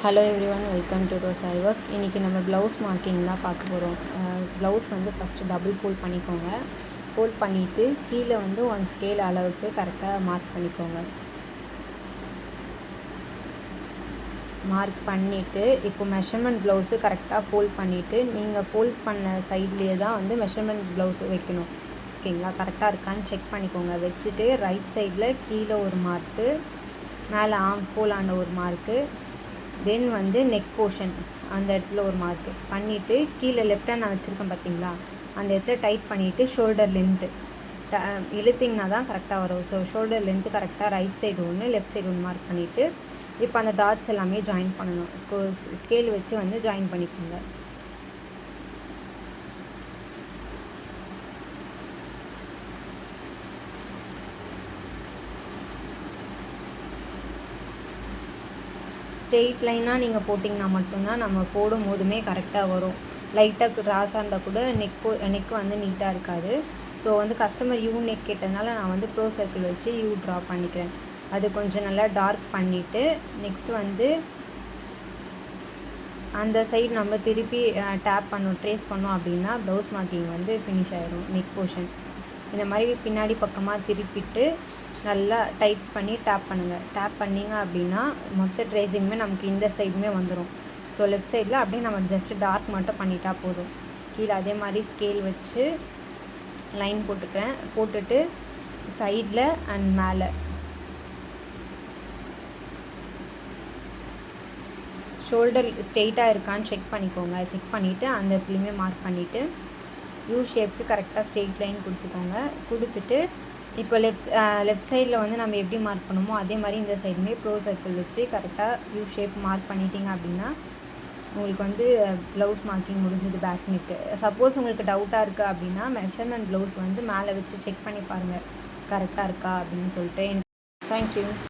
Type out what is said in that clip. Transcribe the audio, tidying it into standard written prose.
Hello everyone, welcome to Rosary work. இன்றைக்கி நம்ம blouse marking தான் பார்க்க போகிறோம். ப்ளவுஸ் வந்து ஃபஸ்ட்டு டபுள் ஃபோல்ட் பண்ணிக்கோங்க. ஃபோல்ட் பண்ணிவிட்டு கீழே வந்து 1 ஸ்கேல் அளவுக்கு கரெக்டாக மார்க் பண்ணிக்கோங்க. மார்க் பண்ணிவிட்டு இப்போ மெஷர்மெண்ட் ப்ளவுஸு கரெக்டாக ஃபோல்ட் பண்ணிவிட்டு நீங்கள் ஃபோல்ட் பண்ண சைட்லேயே தான் வந்து மெஷர்மெண்ட் ப்ளவுஸு வைக்கணும். ஓகேங்களா? கரெக்டாக இருக்கான்னு செக் பண்ணிக்கோங்க. வச்சுட்டு ரைட் சைடில் கீழே ஒரு மார்க்கு, மேலே ஆர்ம் ஃபோல் ஆன ஒரு மார்க்கு, தென் வந்து நெக் போர்ஷன் அந்த இடத்துல ஒரு மார்க்கு பண்ணிவிட்டு கீழே லெஃப்ட் ஹேண்ட் நான் வச்சுருக்கேன் பார்த்தீங்களா, அந்த இடத்துல டைட் பண்ணிவிட்டு ஷோல்டர் லென்த்து இழுத்திங்கன்னா தான் கரெக்டாக வரும். ஸோ ஷோல்டர் லென்த்து கரெக்டாக ரைட் சைடு ஒன்று, லெஃப்ட் சைடு ஒன்று மார்க் பண்ணிவிட்டு இப்போ அந்த டாட்ஸ் எல்லாமே ஜாயின் பண்ணணும். ஸ்கேல் வச்சு வந்து ஜாயின் பண்ணிக்கோங்க. ஸ்ட்ரெயிட் லைனாக நீங்கள் போட்டிங்கன்னா மட்டும்தான் நம்ம போடும் போதுமே கரெக்டாக வரும். லைட்டாக கிராஸாக இருந்தால் கூட நெக் வந்து நீட்டாக இருக்காது. ஸோ வந்து கஸ்டமர் யூ நெக் கேட்டதுனால நான் வந்து ப்ரோ சர்க்கிள் வச்சு யூ ட்ரா பண்ணிக்கிறேன். அது கொஞ்சம் நல்லா டார்க் பண்ணிவிட்டு நெக்ஸ்ட் வந்து அந்த சைடு நம்ம திருப்பி டேப் ட்ரேஸ் பண்ணோம் அப்படின்னா ப்ளவுஸ் மார்க்கிங் வந்து ஃபினிஷ் ஆகிரும். நெக் போர்ஷன் இந்த மாதிரி பின்னாடி பக்கமாக திருப்பிட்டு நல்லா டைட் பண்ணி டேப் பண்ணுங்கள். டேப் பண்ணிங்க அப்படின்னா மொத்த ட்ரேஸிங்குமே நமக்கு இந்த சைடுமே வந்துடும். ஸோ லெஃப்ட் சைடில் அப்படியே நம்ம ஜஸ்ட்டு டார்க் மட்டும் பண்ணிட்டா போதும். கீழே அதே மாதிரி ஸ்கேல் வச்சு லைன் போட்டுட்டு சைடில் அண்ட் மேலே ஷோல்டர் ஸ்ட்ரெயிட்டாக இருக்கான்னு செக் பண்ணிக்கோங்க. செக் பண்ணிவிட்டு அந்த இடத்துலையுமே மார்க் பண்ணிவிட்டு யூ ஷேப்க்கு கரெக்டாக ஸ்ட்ரெயிட் லைன் கொடுத்துட்டு இப்போ லெஃப்ட் சைடில் வந்து நம்ம எப்படி மார்க் பண்ணுமோ அதே மாதிரி இந்த சைடுமே ப்ரோ சர்க்கிள் வச்சு கரெக்டாக யூ ஷேப் மார்க் பண்ணிட்டீங்க அப்படின்னா உங்களுக்கு வந்து ப்ளவுஸ் மார்க்கிங் முடிஞ்சது. பேக் நெக்கு சப்போஸ் உங்களுக்கு டவுட்டாக இருக்குது அப்படின்னா மெஷர்மெண்ட் ப்ளவுஸ் வந்து மேலே வச்சு செக் பண்ணி பாருங்கள் கரெக்டாக இருக்கா அப்படின்னு சொல்லிட்டு. தேங்க்யூ.